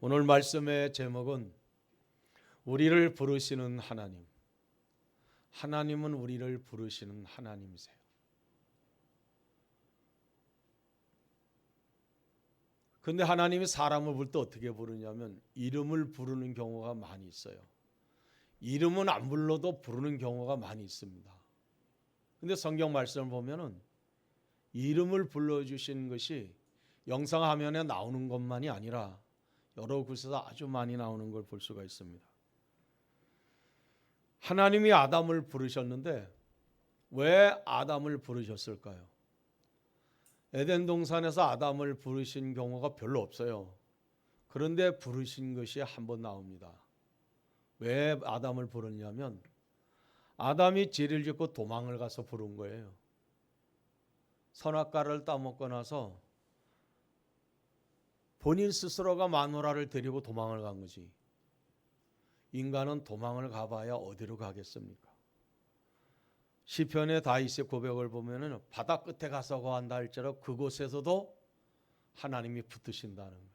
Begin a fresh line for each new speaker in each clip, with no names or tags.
오늘 말씀의 제목은 우리를 부르시는 하나님. 하나님은 우리를 부르시는 하나님이세요. 근데 하나님이 사람을 부를 때 어떻게 부르냐면 이름을 부르는 경우가 많이 있어요. 이름은 안 불러도 부르는 경우가 많이 있습니다. 근데 성경 말씀을 보면은 이름을 불러주시는 것이 영상 화면에 나오는 것만이 아니라 여러 곳에서 아주 많이 나오는 걸 볼 수가 있습니다. 하나님이 아담을 부르셨는데 왜 아담을 부르셨을까요? 에덴 동산에서 아담을 부르신 경우가 별로 없어요. 그런데 부르신 것이 한 번 나옵니다. 왜 아담을 부르냐면 아담이 죄를 짓고 도망을 가서 부른 거예요. 선악과를 따먹고 나서 본인 스스로가 마누라를 데리고 도망을 간 거지. 인간은 도망을 가봐야 어디로 가겠습니까? 시편의 다윗의 고백을 보면은 바다 끝에 가서 거한다 할지라도 그곳에서도 하나님이 붙으신다는 거예요.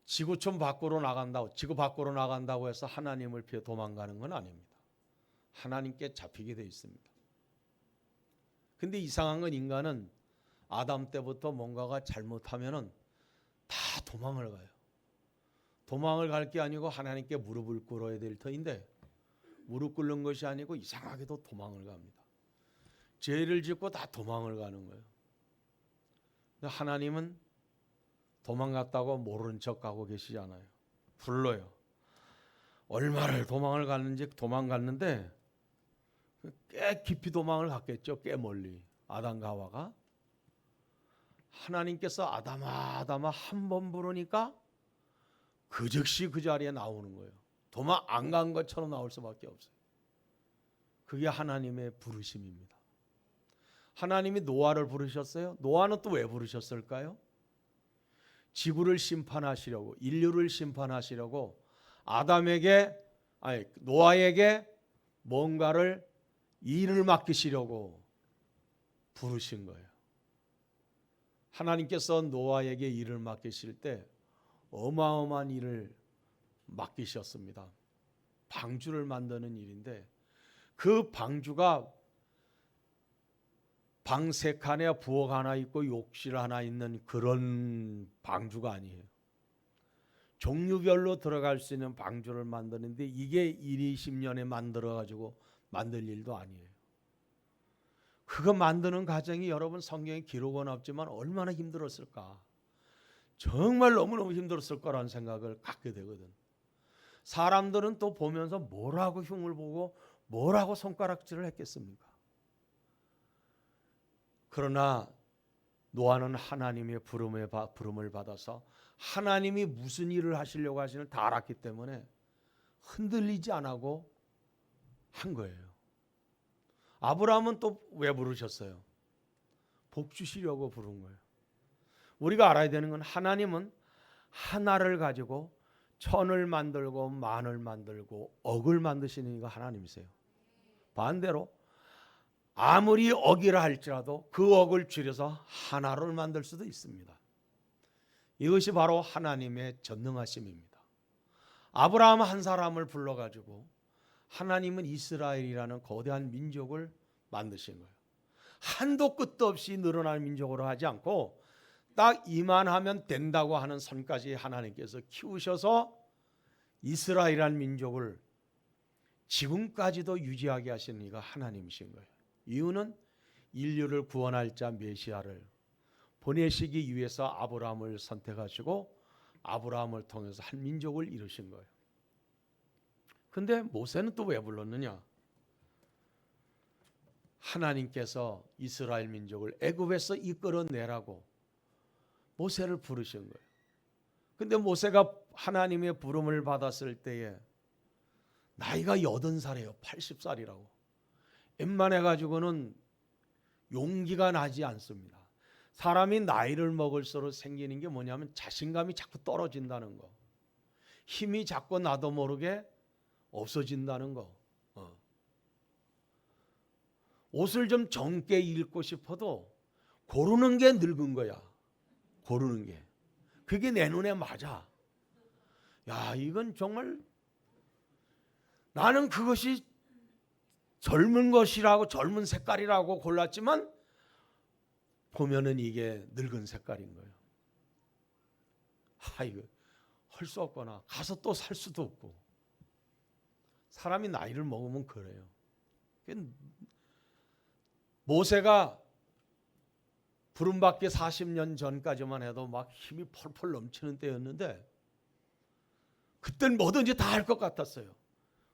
지구촌 밖으로 나간다고, 지구 밖으로 나간다고 해서 하나님을 피해 도망가는 건 아닙니다. 하나님께 잡히게 돼 있습니다. 근데 이상한 건 인간은 아담 때부터 뭔가가 잘못하면은 다 도망을 가요. 도망을 갈 게 아니고 하나님께 무릎을 꿇어야 될 터인데 무릎 꿇는 것이 아니고 이상하게도 도망을 갑니다. 죄를 짓고 다 도망을 가는 거예요. 근데 하나님은 도망갔다고 모른 척하고 계시지 않아요. 불러요. 얼마를 도망을 갔는지 도망갔는데 꽤 깊이 도망을 갔겠죠. 꽤 멀리. 아담과 하와가. 하나님께서 아담아 아담아 한 번 부르니까 그 즉시 그 자리에 나오는 거예요. 도망 안 간 것처럼 나올 수밖에 없어요. 그게 하나님의 부르심입니다. 하나님이 노아를 부르셨어요. 노아는 또 왜 부르셨을까요? 지구를 심판하시려고, 인류를 심판하시려고 노아에게 뭔가를 일을 맡기시려고 부르신 거예요. 하나님께서 노아에게 일을 맡기실 때 어마어마한 일을 맡기셨습니다. 방주를 만드는 일인데 그 방주가 방 3칸에 부엌 하나 있고 욕실 하나 있는 그런 방주가 아니에요. 종류별로 들어갈 수 있는 방주를 만드는데 이게 1-20년에 만들어가지고 만들 일도 아니에요. 그거 만드는 과정이 여러분 성경에 기록은 없지만 얼마나 힘들었을까. 정말 너무너무 힘들었을 거라는 생각을 갖게 되거든. 사람들은 또 보면서 뭐라고 흉을 보고 뭐라고 손가락질을 했겠습니까? 그러나 노아는 하나님의 부름을 받아서 하나님이 무슨 일을 하시려고 하시는지 다 알았기 때문에 흔들리지 않고 한 거예요. 아브라함은 또 왜 부르셨어요? 복 주시려고 부른 거예요. 우리가 알아야 되는 건 하나님은 하나를 가지고 천을 만들고 만을 만들고 억을 만드시는 이가 하나님이세요. 반대로 아무리 억이라 할지라도 그 억을 줄여서 하나를 만들 수도 있습니다. 이것이 바로 하나님의 전능하심입니다. 아브라함 한 사람을 불러가지고 하나님은 이스라엘이라는 거대한 민족을 만드신 거예요. 한도 끝도 없이 늘어나는 민족으로 하지 않고 딱 이만하면 된다고 하는 선까지 하나님께서 키우셔서 이스라엘이라는 민족을 지금까지도 유지하게 하시는 이가 하나님이신 거예요. 이유는 인류를 구원할 자 메시아를 보내시기 위해서 아브라함을 선택하시고 아브라함을 통해서 한 민족을 이루신 거예요. 근데 모세는 또 왜 불렀느냐? 하나님께서 이스라엘 민족을 애굽에서 이끌어내라고 모세를 부르신 거예요. 근데 모세가 하나님의 부름을 받았을 때에 나이가 80살이에요. 80살이라고. 웬만해 가지고는 용기가 나지 않습니다. 사람이 나이를 먹을수록 생기는 게 뭐냐면 자신감이 자꾸 떨어진다는 거. 힘이 자꾸 나도 모르게 없어진다는 거. 옷을 좀 젊게 입고 싶어도 고르는 게 늙은 거야. 고르는 게. 그게 내 눈에 맞아. 야, 이건 정말 나는 그것이 젊은 것이라고 젊은 색깔이라고 골랐지만 보면은 이게 늙은 색깔인 거예요. 이거 할 수 없거나 가서 또 살 수도 없고. 사람이 나이를 먹으면 그래요. 모세가 부름받기 40년 전까지만 해도 막 힘이 펄펄 넘치는 때였는데 그땐 뭐든지 다 할 것 같았어요.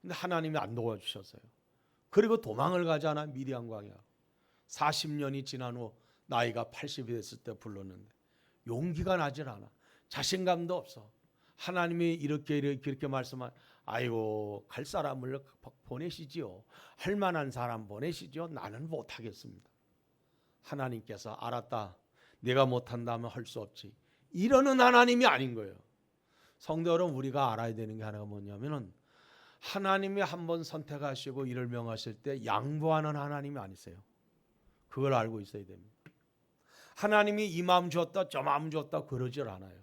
근데 하나님이 안 도와주셨어요. 그리고 도망을 가잖아, 미디안 광야. 40년이 지난 후 나이가 80이 됐을 때 불렀는데 용기가 나질 않아. 자신감도 없어. 하나님이 이렇게 말씀한, 아이고 갈 사람을 보내시지요. 할 만한 사람 보내시죠. 나는 못하겠습니다. 하나님께서 알았다. 내가 못한다면 할 수 없지. 이러는 하나님이 아닌 거예요. 성도 여러분, 우리가 알아야 되는 게 하나가 뭐냐면은 하나님이 한번 선택하시고 일을 명하실 때 양보하는 하나님이 아니세요. 그걸 알고 있어야 됩니다. 하나님이 이 마음 주었다 저 마음 주었다 그러질 않아요.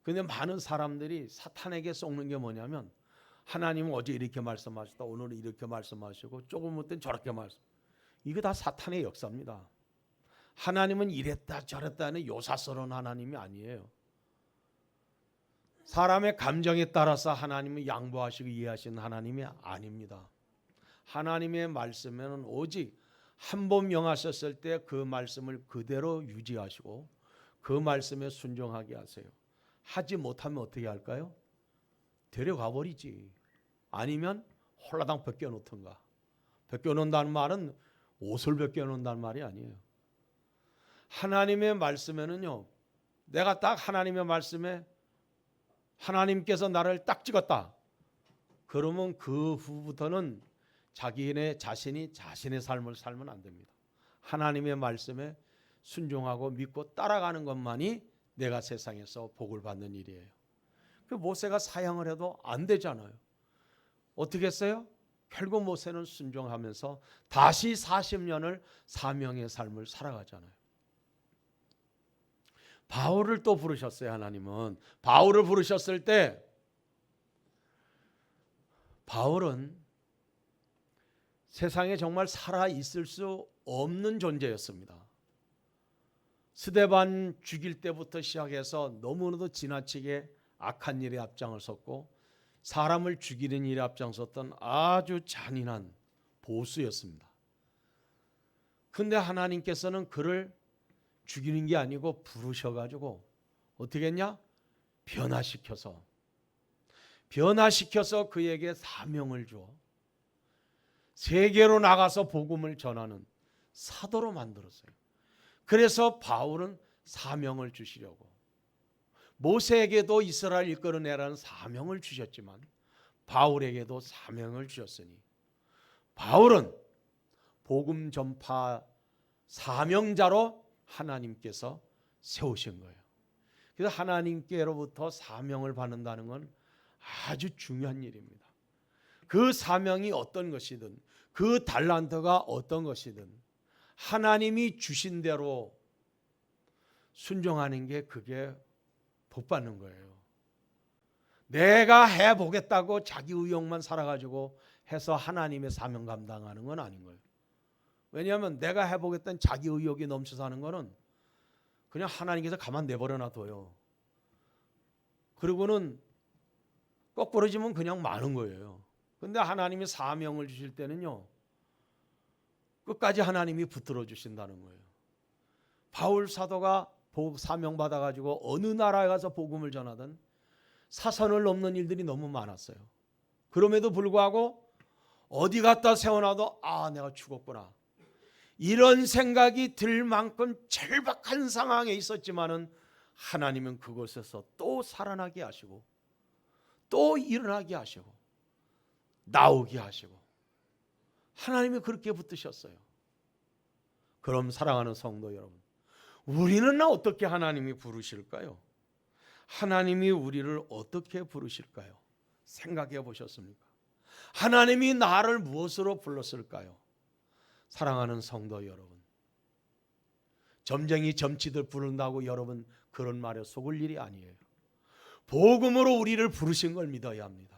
그런데 많은 사람들이 사탄에게 속는 게 뭐냐면 하나님은 어제 이렇게 말씀하셨다 오늘은 이렇게 말씀하시고 조금 후엔 저렇게 말씀. 이거 다 사탄의 역사입니다. 하나님은 이랬다 저랬다는 요사스러운 하나님이 아니에요. 사람의 감정에 따라서 하나님은 양보하시고 이해하시는 하나님이 아닙니다. 하나님의 말씀에는 오직 한 번 명하셨을 때 그 말씀을 그대로 유지하시고 그 말씀에 순종하게 하세요. 하지 못하면 어떻게 할까요? 데려가 버리지. 아니면 홀라당 벗겨놓던가. 벗겨놓는다는 말은 옷을 벗겨놓는다는 말이 아니에요. 하나님의 말씀에는요, 내가 딱 하나님의 말씀에 하나님께서 나를 딱 찍었다. 그러면 그 후부터는 자신이 자신의 삶을 살면 안 됩니다. 하나님의 말씀에 순종하고 믿고 따라가는 것만이 내가 세상에서 복을 받는 일이에요. 그 모세가 사형을 해도 안 되잖아요. 어떻게 했어요? 결국 모세는 순종하면서 다시 40년을 사명의 삶을 살아가잖아요. 바울을 또 부르셨어요. 하나님은 바울을 부르셨을 때 바울은 세상에 정말 살아있을 수 없는 존재였습니다. 스데반 죽일 때부터 시작해서 너무나도 지나치게 악한 일에 앞장을 섰고 사람을 죽이는 일에 앞장섰던 아주 잔인한 보수였습니다. 그런데 하나님께서는 그를 죽이는 게 아니고 부르셔가지고 어떻게 했냐? 변화시켜서 그에게 사명을 줘 세계로 나가서 복음을 전하는 사도로 만들었어요. 그래서 바울은 사명을 주시려고 모세에게도 이스라엘 이끌어내라는 사명을 주셨지만 바울에게도 사명을 주셨으니 바울은 복음 전파 사명자로 하나님께서 세우신 거예요. 그래서 하나님께로부터 사명을 받는다는 건 아주 중요한 일입니다. 그 사명이 어떤 것이든 그 달란트가 어떤 것이든 하나님이 주신 대로 순종하는 게 그게 복 받는 거예요. 내가 해보겠다고 자기 의욕만 살아가지고 해서 하나님의 사명 감당하는 건 아닌 거예요. 왜냐하면 내가 해보겠다는 자기 의욕이 넘쳐서 하는 거는 그냥 하나님께서 가만 내버려 놔둬요. 그리고는 거꾸로지면 그냥 많은 거예요. 근데 하나님이 사명을 주실 때는요, 끝까지 하나님이 붙들어 주신다는 거예요. 바울 사도가 사명 받아가지고 어느 나라에 가서 복음을 전하든 사선을 넘는 일들이 너무 많았어요. 그럼에도 불구하고 어디 갖다 세워놔도 내가 죽었구나 이런 생각이 들 만큼 절박한 상황에 있었지만은 하나님은 그곳에서 또 살아나게 하시고 또 일어나게 하시고 나오게 하시고 하나님이 그렇게 붙드셨어요. 그럼 사랑하는 성도 여러분, 우리는 어떻게 하나님이 부르실까요? 하나님이 우리를 어떻게 부르실까요? 생각해 보셨습니까? 하나님이 나를 무엇으로 불렀을까요? 사랑하는 성도 여러분, 점쟁이 점치들 부른다고 여러분 그런 말에 속을 일이 아니에요. 복음으로 우리를 부르신 걸 믿어야 합니다.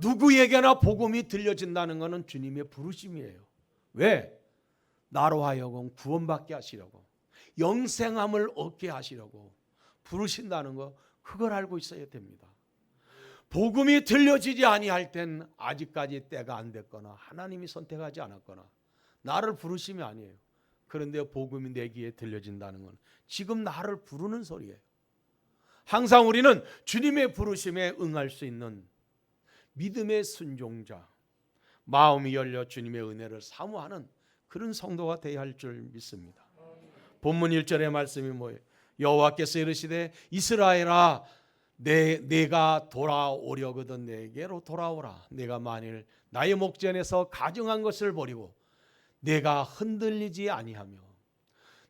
누구에게나 복음이 들려진다는 것은 주님의 부르심이에요. 왜? 나로 하여금 구원받게 하시려고, 영생함을 얻게 하시려고 부르신다는 거, 그걸 알고 있어야 됩니다. 복음이 들려지지 아니할 땐 아직까지 때가 안 됐거나 하나님이 선택하지 않았거나 나를 부르심이 아니에요. 그런데 복음이 내 귀에 들려진다는 건 지금 나를 부르는 소리예요. 항상 우리는 주님의 부르심에 응할 수 있는 믿음의 순종자, 마음이 열려 주님의 은혜를 사모하는 그런 성도가 되어야 할 줄 믿습니다. 본문 1절의 말씀이 뭐예요? 여호와께서 이르시되 이스라엘아 내가 돌아오려거든 내게로 돌아오라. 내가 만일 나의 목전에서 가증한 것을 버리고 내가 흔들리지 아니하며,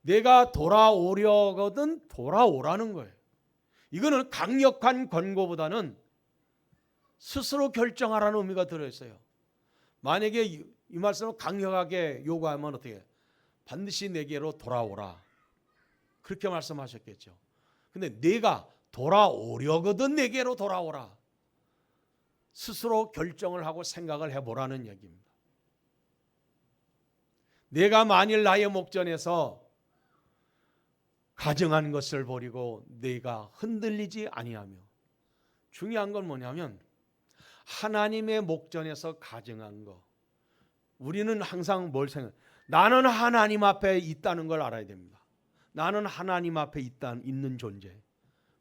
내가 돌아오려거든 돌아오라는 거예요. 이거는 강력한 권고보다는 스스로 결정하라는 의미가 들어있어요. 만약에 이 말씀을 강력하게 요구하면 어떻게 해요? 반드시 내게로 돌아오라, 그렇게 말씀하셨겠죠. 근데 내가 돌아오려거든 내게로 돌아오라, 스스로 결정을 하고 생각을 해보라는 얘기입니다. 내가 만일 나의 목전에서 가증한 것을 버리고 내가 흔들리지 아니하며, 중요한 건 뭐냐면 하나님의 목전에서 가증한 거, 우리는 항상 뭘 생각해요? 나는 하나님 앞에 있다는 걸 알아야 됩니다. 나는 하나님 앞에 있는 존재.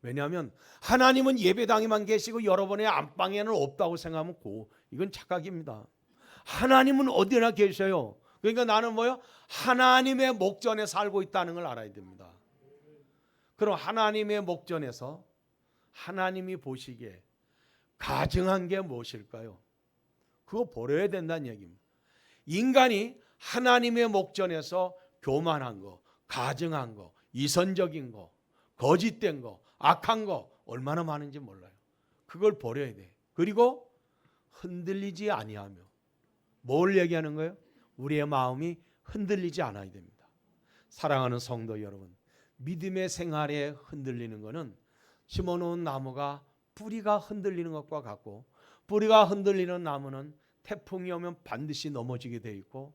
왜냐하면 하나님은 예배당에만 계시고 여러분의 안방에는 없다고 생각하면 이건 착각입니다. 하나님은 어디나 계셔요. 그러니까 나는 뭐요? 하나님의 목전에 살고 있다는 걸 알아야 됩니다. 그럼 하나님의 목전에서 하나님이 보시기에 가증한 게 무엇일까요? 그거 버려야 된다는 얘기입니다. 인간이 하나님의 목전에서 교만한 거, 가증한 거, 이선적인 거, 거짓된 거, 악한 거 얼마나 많은지 몰라요. 그걸 버려야 돼. 그리고 흔들리지 아니하며, 뭘 얘기하는 거예요? 우리의 마음이 흔들리지 않아야 됩니다. 사랑하는 성도 여러분, 믿음의 생활에 흔들리는 것은 심어놓은 나무가 뿌리가 흔들리는 것과 같고, 뿌리가 흔들리는 나무는 태풍이 오면 반드시 넘어지게 돼 있고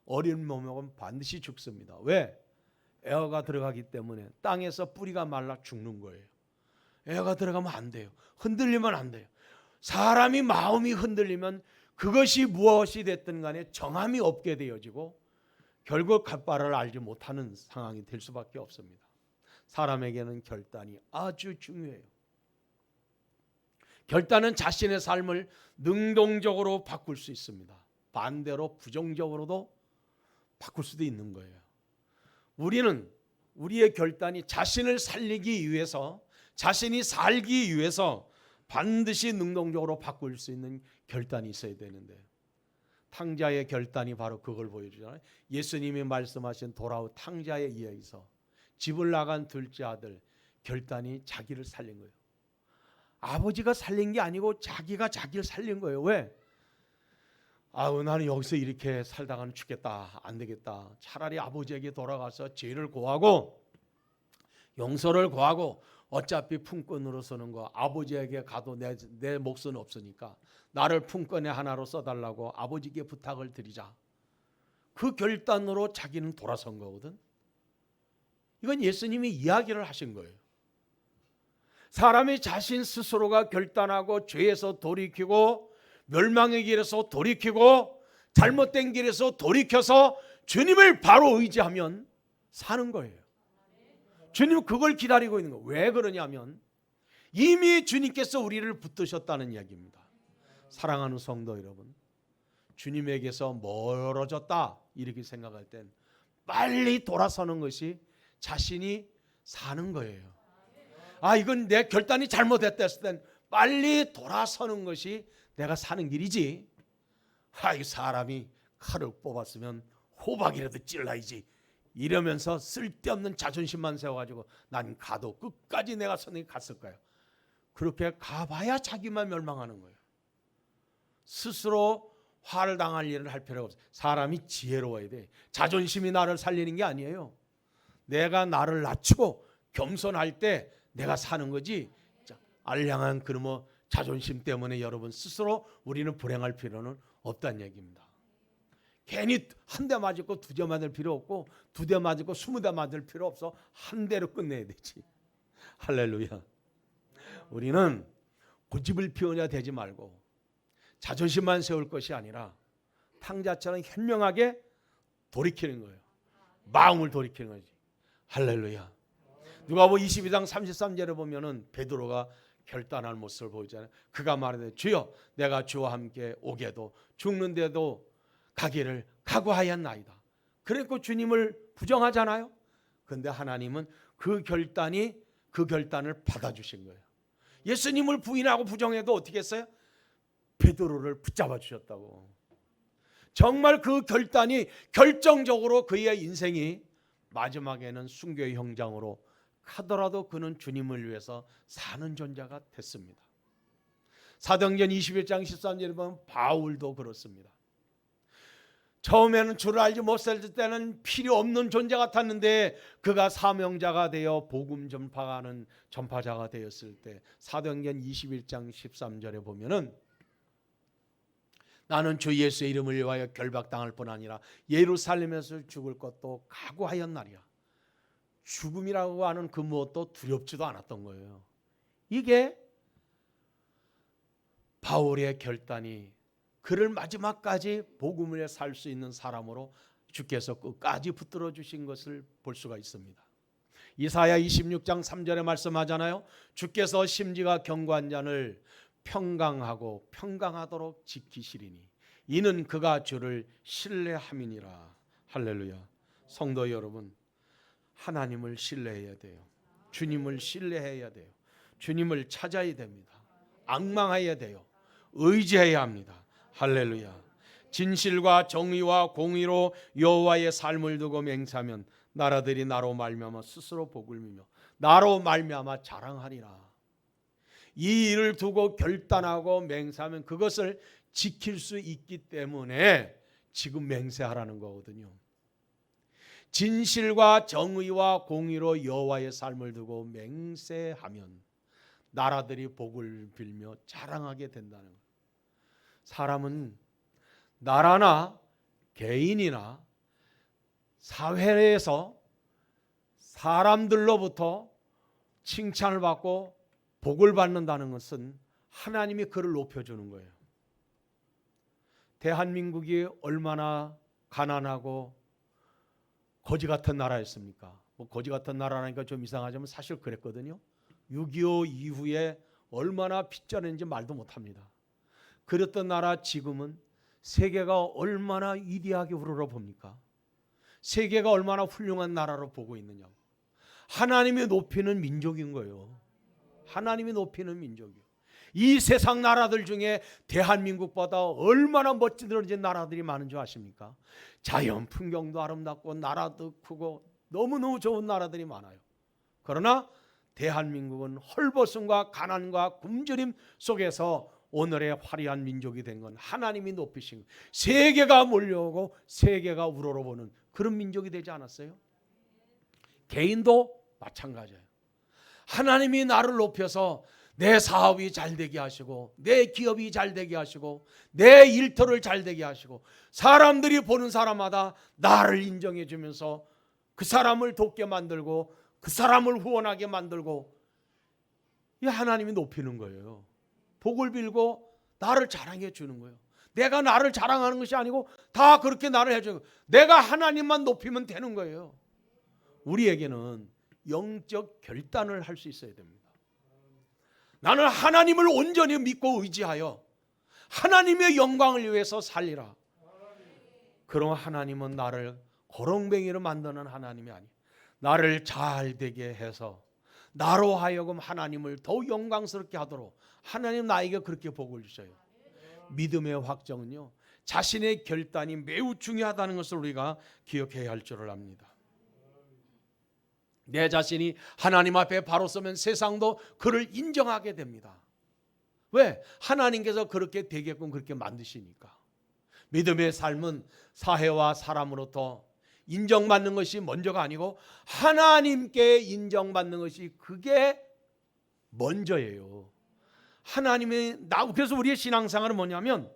어린 몸은 반드시 죽습니다. 왜? 에어가 들어가기 때문에 땅에서 뿌리가 말라 죽는 거예요. 에어가 들어가면 안 돼요. 흔들리면 안 돼요. 사람이 마음이 흔들리면 그것이 무엇이 됐든 간에 정함이 없게 되어지고 결국 갓바를 알지 못하는 상황이 될 수밖에 없습니다. 사람에게는 결단이 아주 중요해요. 결단은 자신의 삶을 능동적으로 바꿀 수 있습니다. 반대로 부정적으로도 바꿀 수도 있는 거예요. 우리는 우리의 결단이 자신을 살리기 위해서, 자신이 살기 위해서 반드시 능동적으로 바꿀 수 있는 결단이 있어야 되는데, 탕자의 결단이 바로 그걸 보여주잖아요. 예수님이 말씀하신 돌아온 탕자에 의해서 집을 나간 둘째 아들 결단이 자기를 살린 거예요. 아버지가 살린 게 아니고 자기가 자기를 살린 거예요. 왜? 나는 여기서 이렇게 살다가는 죽겠다, 안 되겠다. 차라리 아버지에게 돌아가서 죄를 고하고 용서를 구하고, 어차피 품꾼으로 서는 거 아버지에게 가도 내 몫은 없으니까 나를 품꾼의 하나로 써달라고 아버지께 부탁을 드리자. 그 결단으로 자기는 돌아선 거거든. 이건 예수님이 이야기를 하신 거예요. 사람이 자신 스스로가 결단하고 죄에서 돌이키고 멸망의 길에서 돌이키고 잘못된 길에서 돌이켜서 주님을 바로 의지하면 사는 거예요. 주님은 그걸 기다리고 있는 거예요. 왜 그러냐면 이미 주님께서 우리를 붙드셨다는 이야기입니다. 사랑하는 성도 여러분, 주님에게서 멀어졌다 이렇게 생각할 땐 빨리 돌아서는 것이 자신이 사는 거예요. 이건 내 결단이 잘못됐다 했을 땐 빨리 돌아서는 것이 내가 사는 길이지. 이 사람이 칼을 뽑았으면 호박이라도 찔러야지 이러면서 쓸데없는 자존심만 세워가지고 난 가도 끝까지 내가 선행에 갔을 거예요. 그렇게 가봐야 자기만 멸망하는 거예요. 스스로 화를 당할 일을 할 필요가 없어요. 사람이 지혜로워야 돼. 자존심이 나를 살리는 게 아니에요. 내가 나를 낮추고 겸손할 때 내가 사는 거지. 알량한 그놈의 자존심 때문에 여러분 스스로 우리는 불행할 필요는 없다는 얘기입니다. 괜히 한 대 맞고 두 대 맞을 필요 없고 두 대 맞고 20대 맞을 필요 없어. 한 대로 끝내야 되지. 할렐루야. 우리는 고집을 피우려 되지 말고 자존심만 세울 것이 아니라 탕자처럼 현명하게 돌이키는 거예요. 마음을 돌이키는 거지. 할렐루야. 누가복음 22장 33절에 보면은 베드로가 결단할 모습을 보이잖아요. 그가 말하되 주여 내가 주와 함께 오게도 죽는데도 가기를 각오하였나이다. 그러니까 주님을 부정하잖아요. 그런데 하나님은 그 결단을 받아주신 거예요. 예수님을 부인하고 부정해도 어떻게 했어요? 베드로를 붙잡아 주셨다고. 정말 그 결단이 결정적으로 그의 인생이 마지막에는 순교의 형장으로 가더라도 그는 주님을 위해서 사는 존재가 됐습니다. 사도행전 21장 13절에 보면 바울도 그렇습니다. 처음에는 주를 알지 못했을 때는 필요 없는 존재 같았는데 그가 사명자가 되어 복음 전파자가 되었을 때 사도행전 21장 13절에 보면은 나는 주 예수의 이름을 위하여 결박당할 뿐 아니라 예루살렘에서 죽을 것도 각오하였나리야. 죽음이라고 하는 그 무엇도 두렵지도 않았던 거예요. 이게 바울의 결단이 그를 마지막까지 복음을 위해 살 수 있는 사람으로 주께서 끝까지 붙들어 주신 것을 볼 수가 있습니다. 이사야 26장 3절에 말씀하잖아요. 주께서 심지가 견고한 자를 평강하고 평강하도록 지키시리니 이는 그가 주를 신뢰함이니라. 할렐루야. 성도 여러분, 하나님을 신뢰해야 돼요. 주님을 신뢰해야 돼요. 주님을 찾아야 됩니다. 앙망해야 돼요. 의지해야 합니다. 할렐루야. 진실과 정의와 공의로 여호와의 삶을 두고 맹세하면 나라들이 나로 말미암아 스스로 복을 누리며 나로 말미암아 자랑하리라. 이 일을 두고 결단하고 맹세하면 그것을 지킬 수 있기 때문에 지금 맹세하라는 거거든요. 진실과 정의와 공의로 여호와의 삶을 두고 맹세하면 나라들이 복을 빌며 자랑하게 된다는 거예요. 사람은 나라나 개인이나 사회에서 사람들로부터 칭찬을 받고 복을 받는다는 것은 하나님이 그를 높여주는 거예요. 대한민국이 얼마나 가난하고 거지 같은 나라였습니까? 거지 같은 나라라니까 좀 이상하지만 사실 그랬거든요. 6.25 이후에 얼마나 빚져냈는지 말도 못합니다. 그랬던 나라 지금은 세계가 얼마나 위대하게 우러러봅니까? 세계가 얼마나 훌륭한 나라로 보고 있느냐고. 하나님이 높이는 민족인 거예요. 하나님이 높이는 민족이요. 이 세상 나라들 중에 대한민국보다 얼마나 멋진 나라들이 많은 줄 아십니까? 자연 풍경도 아름답고 나라도 크고 너무너무 좋은 나라들이 많아요. 그러나 대한민국은 헐벗음과 가난과 굶주림 속에서 오늘의 화려한 민족이 된 건 하나님이 높이신 거예요. 세계가 몰려오고 세계가 우러러보는 그런 민족이 되지 않았어요? 개인도 마찬가지예요. 하나님이 나를 높여서 내 사업이 잘 되게 하시고 내 기업이 잘 되게 하시고 내 일터를 잘 되게 하시고 사람들이 보는 사람마다 나를 인정해 주면서 그 사람을 돕게 만들고 그 사람을 후원하게 만들고 이 하나님이 높이는 거예요. 복을 빌고 나를 자랑해 주는 거예요. 내가 나를 자랑하는 것이 아니고 다 그렇게 나를 해주는 거예요. 내가 하나님만 높이면 되는 거예요. 우리에게는 영적 결단을 할 수 있어야 됩니다. 나는 하나님을 온전히 믿고 의지하여 하나님의 영광을 위해서 살리라. 그럼 하나님은 나를 거렁뱅이로 만드는 하나님이 아니에요. 나를 잘 되게 해서 나로 하여금 하나님을 더욱 영광스럽게 하도록 하나님 나에게 그렇게 복을 주셔요. 믿음의 확정은요, 자신의 결단이 매우 중요하다는 것을 우리가 기억해야 할 줄을 압니다. 내 자신이 하나님 앞에 바로 서면 세상도 그를 인정하게 됩니다. 왜? 하나님께서 그렇게 되게끔 그렇게 만드시니까. 믿음의 삶은 사회와 사람으로부터 인정받는 것이 먼저가 아니고 하나님께 인정받는 것이 그게 먼저예요. 그래서 우리의 신앙생활은 뭐냐면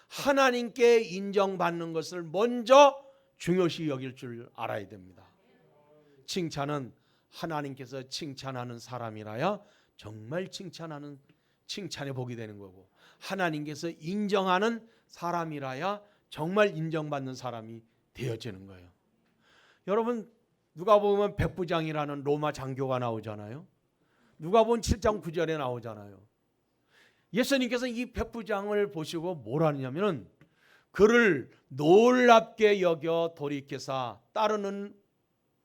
하나님께 인정받는 것을 먼저 중요시 여길 줄 알아야 됩니다. 칭찬은 하나님께서 칭찬하는 사람이라야 정말 칭찬의 복이 되는 거고, 하나님께서 인정하는 사람이라야 정말 인정받는 사람이 되어지는 거예요. 여러분, 누가 보면 백부장이라는 로마 장교가 나오잖아요. 누가 보면 7장 9절에 나오잖아요. 예수님께서 이 백부장을 보시고 뭘 하느냐면 그를 놀랍게 여겨 돌이켜사 따르는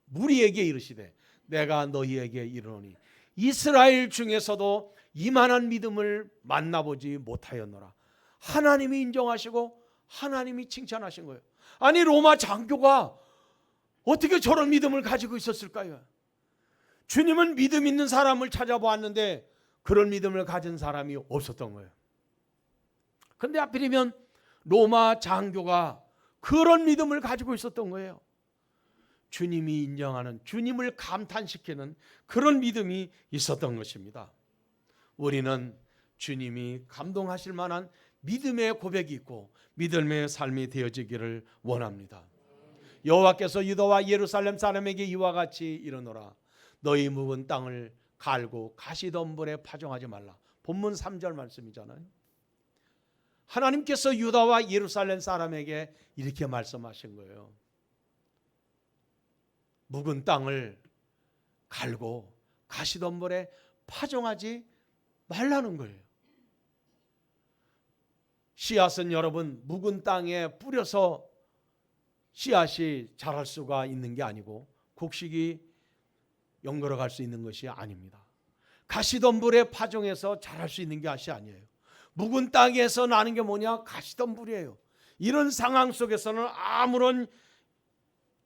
무리에게 이르시되 내가 너희에게 이르노니 이스라엘 중에서도 이만한 믿음을 만나보지 못하였노라. 하나님이 인정하시고 하나님이 칭찬하신 거예요. 아니, 로마 장교가 어떻게 저런 믿음을 가지고 있었을까요? 주님은 믿음 있는 사람을 찾아보았는데 그런 믿음을 가진 사람이 없었던 거예요. 그런데 하필이면 로마 장교가 그런 믿음을 가지고 있었던 거예요. 주님이 인정하는, 주님을 감탄시키는 그런 믿음이 있었던 것입니다. 우리는 주님이 감동하실 만한 믿음의 고백이 있고 믿음의 삶이 되어지기를 원합니다. 여호와께서 유다와 예루살렘 사람에게 이와 같이 이르노라. 너희 묵은 땅을 갈고 가시덤불에 파종하지 말라. 본문 3절 말씀이잖아요. 하나님께서 유다와 예루살렘 사람에게 이렇게 말씀하신 거예요. 묵은 땅을 갈고 가시덤불에 파종하지 말라는 거예요. 씨앗은 여러분 묵은 땅에 뿌려서 씨앗이 자랄 수가 있는 게 아니고 곡식이 연걸어 갈 수 있는 것이 아닙니다. 가시덤불에 파종해서 자랄 수 있는 것이 아니에요. 묵은 땅에서 나는 게 뭐냐? 가시덤불이에요. 이런 상황 속에서는 아무런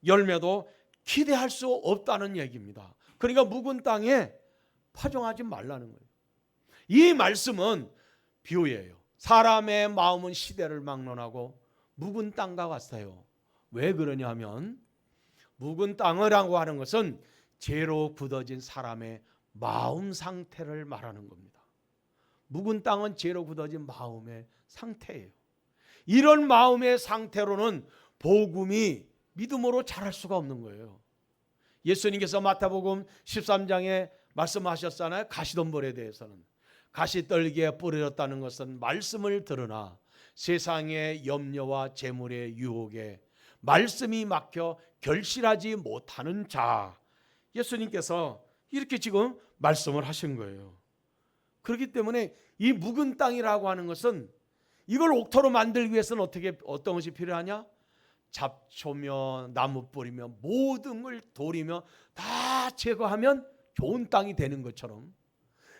열매도 기대할 수 없다는 얘기입니다. 그러니까 묵은 땅에 파종하지 말라는 거예요. 이 말씀은 비유예요. 사람의 마음은 시대를 막론하고 묵은 땅과 같아요. 왜 그러냐면 묵은 땅이라고 하는 것은 죄로 굳어진 사람의 마음 상태를 말하는 겁니다. 묵은 땅은 죄로 굳어진 마음의 상태예요. 이런 마음의 상태로는 복음이 믿음으로 자랄 수가 없는 거예요. 예수님께서 마태복음 13장에 말씀하셨잖아요. 가시덤불에 대해서는 가시떨기에 뿌려졌다는 것은 말씀을 들으나 세상의 염려와 재물의 유혹에 말씀이 막혀 결실하지 못하는 자, 예수님께서 이렇게 지금 말씀을 하신 거예요. 그렇기 때문에 이 묵은 땅이라고 하는 것은 이걸 옥토로 만들기 위해서는 어떤 것이 필요하냐? 잡초며 나무뿌리며 모든 걸 돌이며 다 제거하면 좋은 땅이 되는 것처럼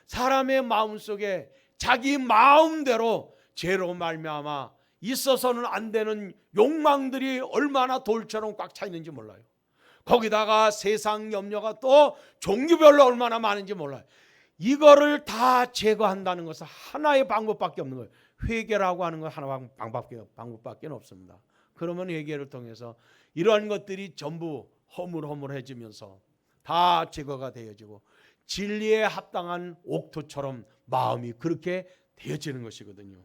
사람의 마음속에 자기 마음대로 죄로 말미암아 있어서는 안 되는 욕망들이 얼마나 돌처럼 꽉 차 있는지 몰라요. 거기다가 세상 염려가 또 종류별로 얼마나 많은지 몰라요. 이거를 다 제거한다는 것은 하나의 방법밖에 없는 거예요. 회개라고 하는 건 하나 방법밖에 없습니다. 그러면 회개를 통해서 이러한 것들이 전부 허물허물해지면서 다 제거가 되어지고 진리에 합당한 옥토처럼 마음이 그렇게 되어지는 것이거든요.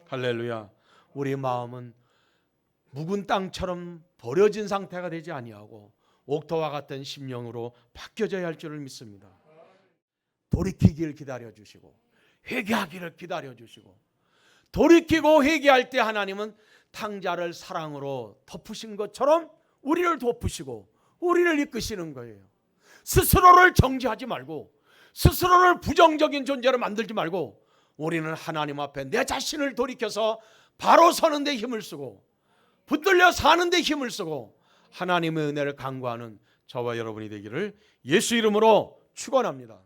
할렐루야. 우리 마음은 묵은 땅처럼 버려진 상태가 되지 아니하고 옥토와 같은 심령으로 바뀌어져야 할 줄을 믿습니다. 돌이키기를 기다려주시고 회개하기를 기다려주시고 돌이키고 회개할 때 하나님은 탕자를 사랑으로 덮으신 것처럼 우리를 덮으시고 우리를 이끄시는 거예요. 스스로를 정죄하지 말고 스스로를 부정적인 존재로 만들지 말고 우리는 하나님 앞에 내 자신을 돌이켜서 바로 서는 데 힘을 쓰고 붙들려 사는 데 힘을 쓰고 하나님의 은혜를 간구하는 저와 여러분이 되기를 예수 이름으로 축원합니다.